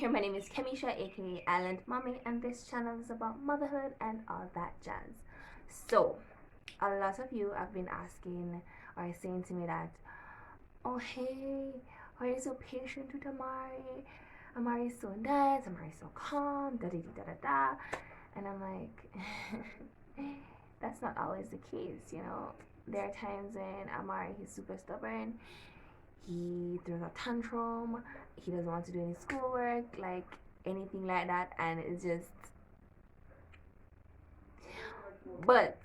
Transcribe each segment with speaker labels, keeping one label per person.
Speaker 1: here. My name is Kemisha, aka Island Mommy, and this channel is about motherhood and all that jazz. So, a lot of you have been asking or saying to me that, oh hey, why are you so patient with Amari? Amari is so nice, Amari is so calm, da da da da da. And I'm like, that's not always the case, you know. There are times when Amari he's super stubborn. He throws a tantrum. He doesn't want to do any schoolwork, like anything like that, and it's just. But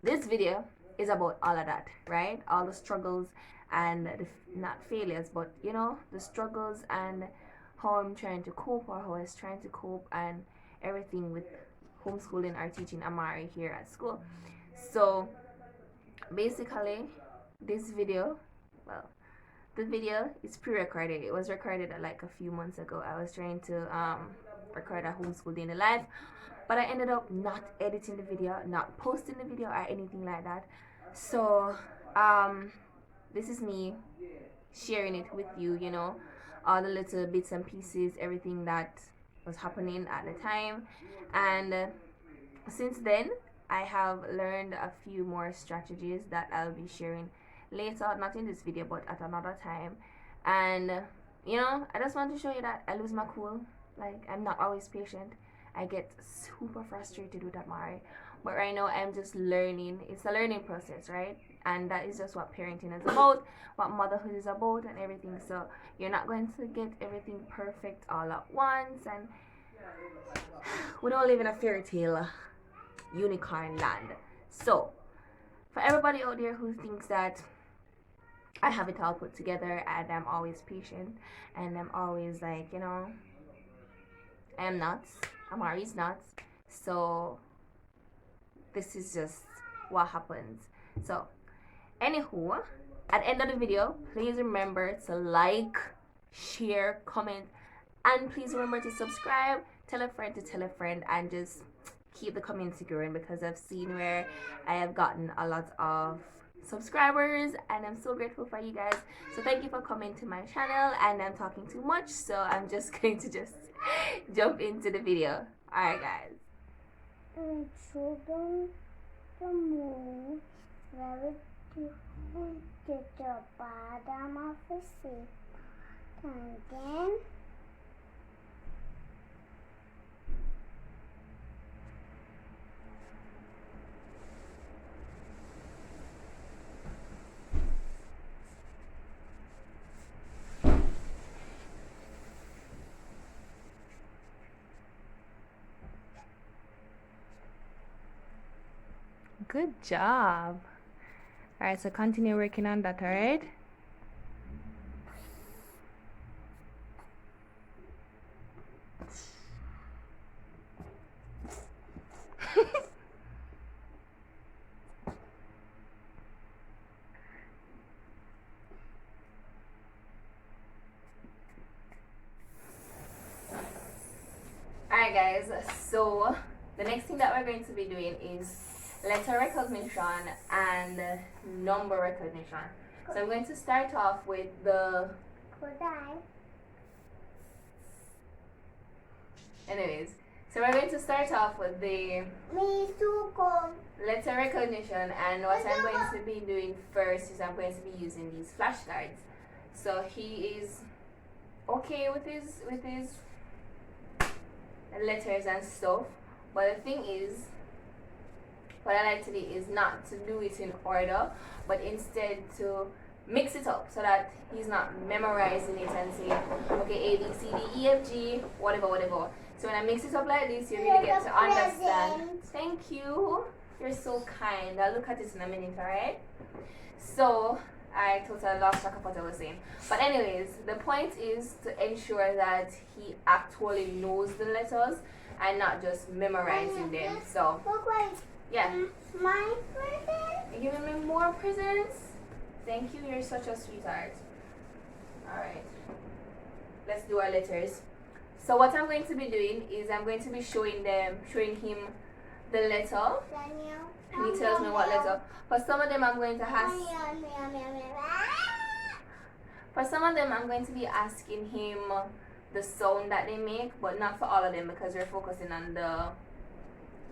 Speaker 1: this video is about all of that, right? All the struggles and not failures, but you know, the struggles and how I'm trying to cope or how I was trying to cope and everything with homeschooling or teaching Amari here at school. So basically, this video, well, the video is pre-recorded. It was recorded like a few months ago. I was trying to record a homeschool day in the life, but I ended up not editing the video, not posting the video or anything like that. So this is me sharing it with you, you know, all the little bits and pieces, everything that was happening at the time. And since then I have learned a few more strategies that I'll be sharing later, not in this video but at another time. And you know, I just want to show you that I lose my cool. Like, I'm not always patient. I get super frustrated with Amari, but right now I'm just learning. It's a learning process, right? And that is just what parenting is about, what motherhood is about, and everything. So you're not going to get everything perfect all at once, and we don't live in a fairy tale unicorn land. So for everybody out there who thinks that I have it all put together and I'm always patient and I'm always like, you know, I am not. Amari's not. So this is just what happens. So anywho, at the end of the video, please remember to like, share, comment, and please remember to subscribe, tell a friend to tell a friend, and just keep the community growing, because I've seen where I have gotten a lot of subscribers and I'm so grateful for you guys. So thank you for coming to my channel, and I'm talking too much, so I'm just going to just jump into the video. Alright guys.
Speaker 2: Children, the moon, very beautiful to the bottom of the sea. And then
Speaker 1: Good job. Alright, so continue working on that, alright? Alright guys, so the next thing that we're going to be doing is letter recognition and number recognition. So I'm going to start off with the... Anyways, so we're going to start off with the letter recognition, and what I'm going to be doing first is I'm going to be using these flashcards. So he is okay with his letters and stuff, but the thing is, what I like to do is not to do it in order, but instead to mix it up so that he's not memorizing it and saying, okay, A, B, C, D, E, F, G, whatever, whatever. So when I mix it up like this, you really get to understand. Thank you. You're so kind. I'll look at it in a minute, alright? So, I totally lost track of what I was saying. But anyways, the point is to ensure that he actually knows the letters and not just memorizing them. So, yeah.
Speaker 2: My present?
Speaker 1: You're giving me more presents? Thank you, you're such a sweetheart. Alright. Let's do our letters. So what I'm going to be doing is I'm going to be showing him the letter. And he tells me what letter. For some of them I'm going to ask For some of them I'm going to be asking him the sound that they make, but not for all of them because we're focusing on the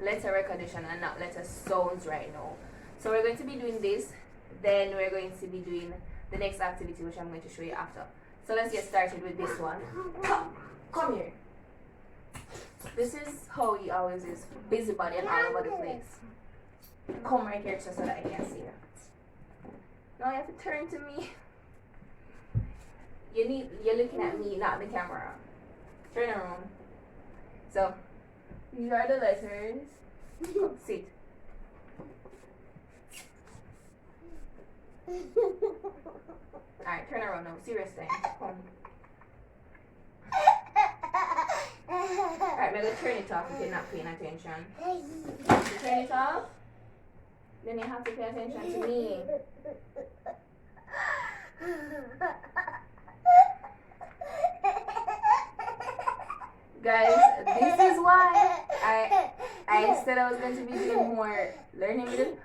Speaker 1: letter recognition and not letter sounds right now. So we're going to be doing this, then we're going to be doing the next activity, which I'm going to show you after. So let's get started with this one. Come here. This is how he always is, busybody and all over the place. Come right here just so that I can see you. Now you have to turn to me. You're looking at me, not the camera. Turn around. So these are the letters. Come, sit. Alright, turn around now. Serious thing. Come. Alright, I'm gonna turn it off if you're not paying attention. You turn it off, then you have to pay attention to me. Guys, this is why I said I was going to be doing more learning with it,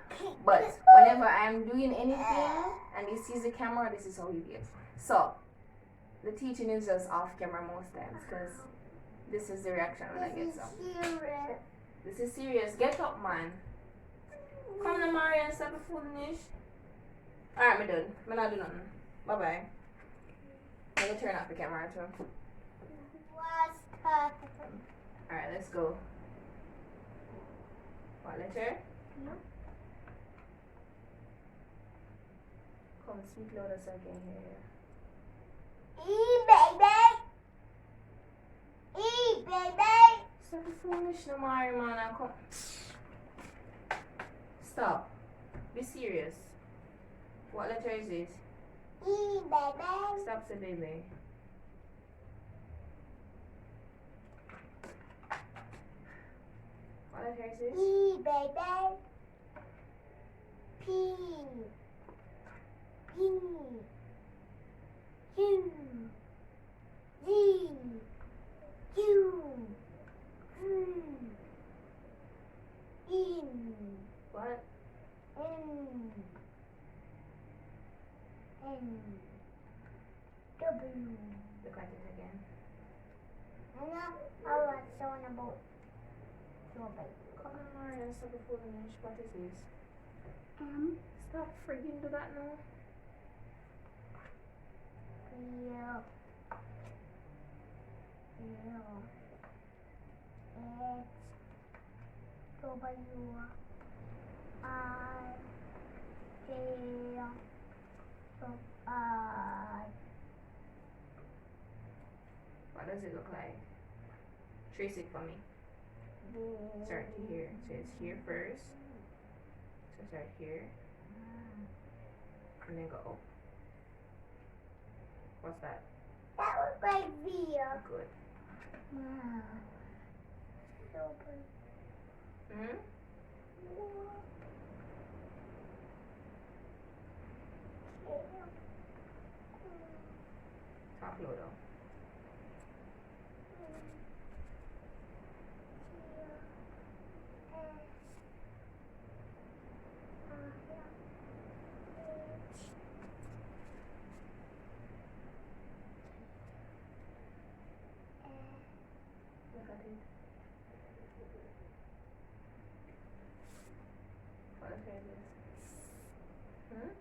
Speaker 1: but whenever I'm doing anything and he sees the camera, this is how he is. So, the teaching is just off camera most times because this is the reaction when I get some. This is serious. Get up, man. Come to Mario and stop the foolishness. Alright, I'm done. I'm not doing nothing. Bye-bye. I'm gonna turn off the camera too. Alright, let's go. What letter? Come, speak louder so I can hear you.
Speaker 2: E, baby. E, baby.
Speaker 1: Stop the foolishness, no Mario, man. Come. Stop. Be serious. What letter is this?
Speaker 2: E, baby.
Speaker 1: Stop, say baby. What letter is this?
Speaker 2: E, baby. P. P. Q. Z. Q. In.
Speaker 1: What?
Speaker 2: N. N. W.
Speaker 1: Look at it again.
Speaker 2: And now I was showing about your baby.
Speaker 1: Come on, Mario, stop the foolishness. What is this?
Speaker 2: M.
Speaker 1: Stop freaking do that now.
Speaker 2: L. L. X. W. I. J. I.
Speaker 1: What does it look like? Trace it for me. Start to here. So it's here first. So start here. And then go up. What's that?
Speaker 2: That was like V.
Speaker 1: Good.
Speaker 2: Super.
Speaker 1: Hmm? Talk louder. Look at it. What letter is this? Hmm?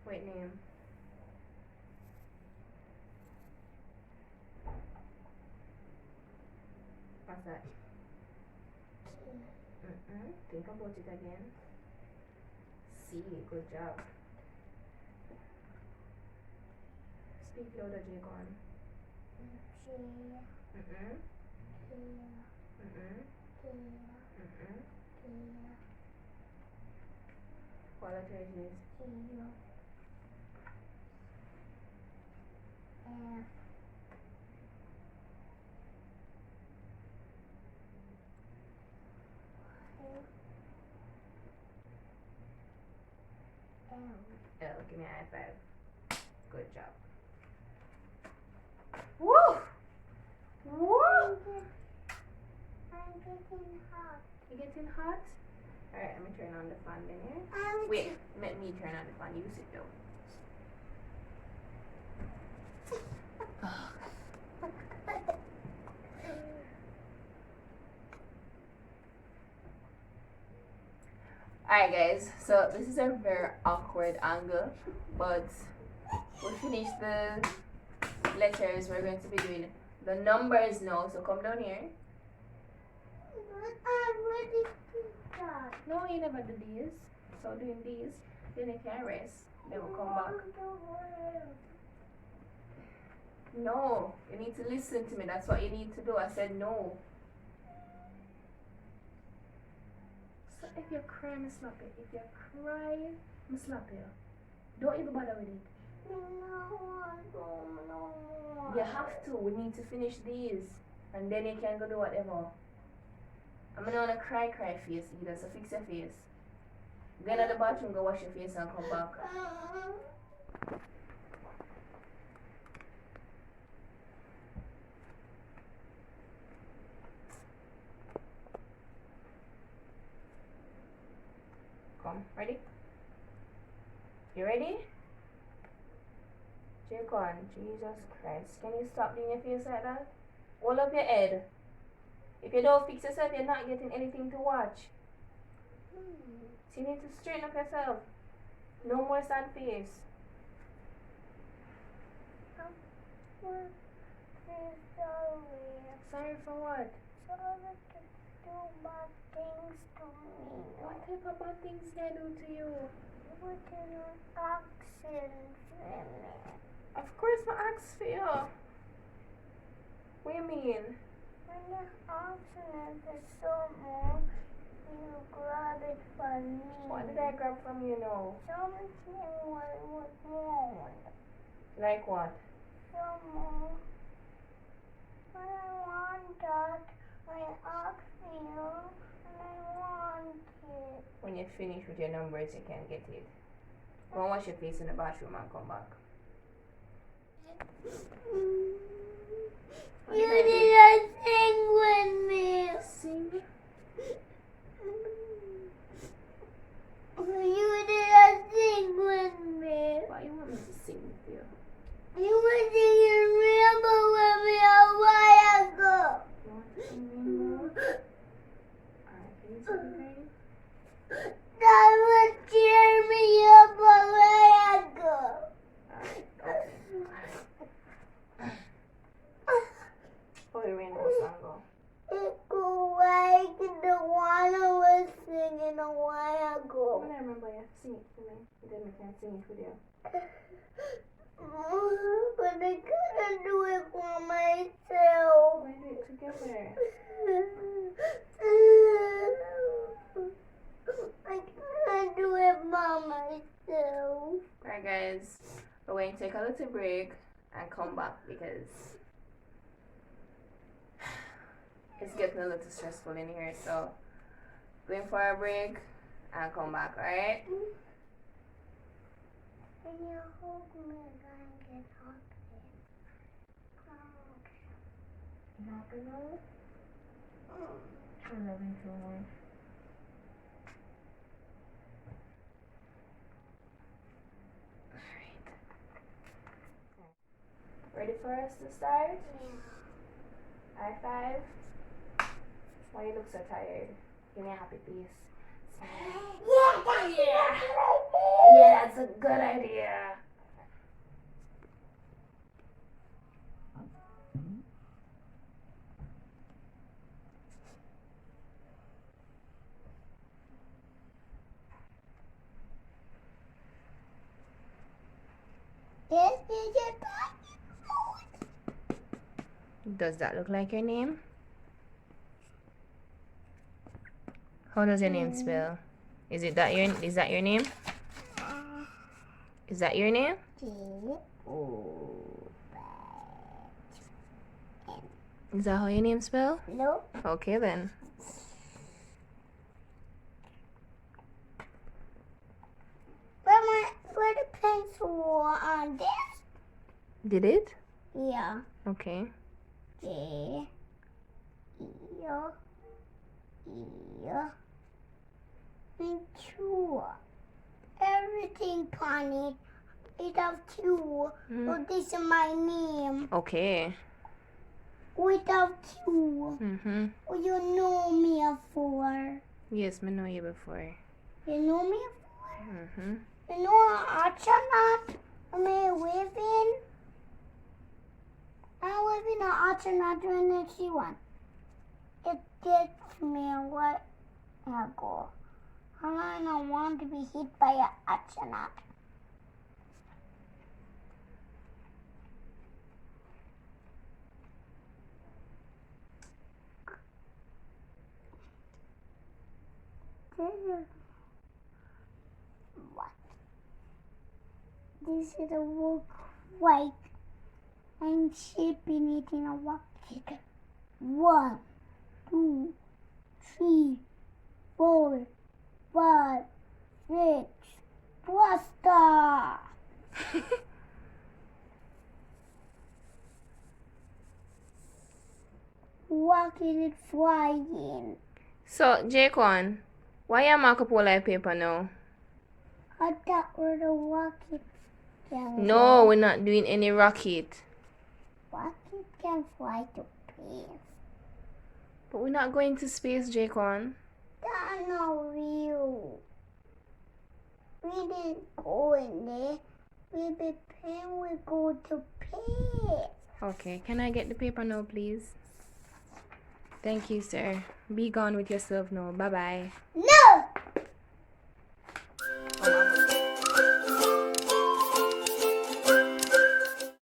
Speaker 1: Wait, name. What's that? Think about it again. C. Good job. Speak louder, Jagon.
Speaker 2: J. K. K. K.
Speaker 1: What letter is this?
Speaker 2: Q. F. L.
Speaker 1: L. Give me a high five. Good job. Woo! Woo!
Speaker 2: I'm getting hot.
Speaker 1: You getting hot? Alright, let me turn on the fan then here. Wait, let me turn on the fan. You sit down. Alright guys, so this is a very awkward angle, but we finished the letters. We're going to be doing the numbers now, so come down here.
Speaker 2: I already did that.
Speaker 1: No, you never do these. So doing these, then you can rest. Then we'll come back. No, you need to listen to me. That's what you need to do. I said no. So if you cry, I'm slap you. If you cry, I'm slap you. Don't even bother with it.
Speaker 2: No, I don't know.
Speaker 1: You have to. We need to finish these. And then you can go do whatever. I'm gonna wanna cry face either, so fix your face. Go to the bathroom, go wash your face and come back. Come, ready? You ready? Jake on, Jesus Christ. Can you stop doing your face like that? Hold up your head. If you don't fix yourself, you're not getting anything to watch. So you need to straighten up yourself. No more sad face.
Speaker 2: Sorry.
Speaker 1: Sorry for what?
Speaker 2: Sorry to do bad things to me.
Speaker 1: What type of bad things can I do to you?
Speaker 2: Put in an accent for me.
Speaker 1: Of course I asked for you. What do you mean?
Speaker 2: When the accent is so more, you grab it from me.
Speaker 1: What did I grab from you now?
Speaker 2: Something was wrong.
Speaker 1: Like what?
Speaker 2: Someone. When I want that, I ask you, and I want it.
Speaker 1: When you finish with your numbers, you can get it. Go and wash your face in the bathroom and come back.
Speaker 2: You didn't sing with me.
Speaker 1: Sing?
Speaker 2: You didn't sing with me.
Speaker 1: Why you want me to sing with you?
Speaker 2: You were singing Rainbow with me a while ago.
Speaker 1: You want to sing Rainbow? Alright, can you sing again?
Speaker 2: That would cheer me up a while ago.
Speaker 1: Alright, okay. Oh, your Rainbow song go.
Speaker 2: It go like the one I was singing a while ago.
Speaker 1: When I remember, you have to sing it for me. But then we can't sing it with you.
Speaker 2: But I couldn't do it for myself.
Speaker 1: Why do it together?
Speaker 2: I couldn't do it by myself.
Speaker 1: Alright guys, we're going to take a little break and come back because it's getting a little stressful in here. So, going for a break and come back, alright?
Speaker 2: And you hold me and get happy.
Speaker 1: Happy now? I love you so much. Ready for us to start? High five. Why you look so tired? Give me a happy face. Smile.
Speaker 2: Yeah.
Speaker 1: Yeah, that's a good idea.
Speaker 2: This is your
Speaker 1: Does that look like your name? How does your name spell? Is that your name? Is that your name? Is that how your name spell?
Speaker 2: No.
Speaker 1: Okay then.
Speaker 2: Where the pencil on this?
Speaker 1: Did it?
Speaker 2: Yeah.
Speaker 1: Okay.
Speaker 2: J. E. And two. Everything, Connie. It have two. So this is my name.
Speaker 1: Okay.
Speaker 2: Without two.
Speaker 1: Mm-hmm.
Speaker 2: You know me for.
Speaker 1: Yes, I know you before.
Speaker 2: You know me?
Speaker 1: Mm-hmm.
Speaker 2: You know an astronaut? I mean, waving. I'm waving an astronaut when I see one. It gets me where I go. I don't want to be hit by an astronaut. This is what? This is a work white. I'm shaping it in a rocket. 1, 2, 3, 4, 5, 6. Pasta! Rocket is flying.
Speaker 1: So, Jacon, why you mark up all that paper now?
Speaker 2: I thought where the rocket can
Speaker 1: No,
Speaker 2: go.
Speaker 1: we're not doing any rocket.
Speaker 2: Rocket can fly to space.
Speaker 1: But we're not going to space, Jacon.
Speaker 2: That's not real. We didn't go in there. We pretend we go to space.
Speaker 1: Okay, can I get the paper now, please? Thank you, sir. Be gone with yourself now. Bye-bye.
Speaker 2: No!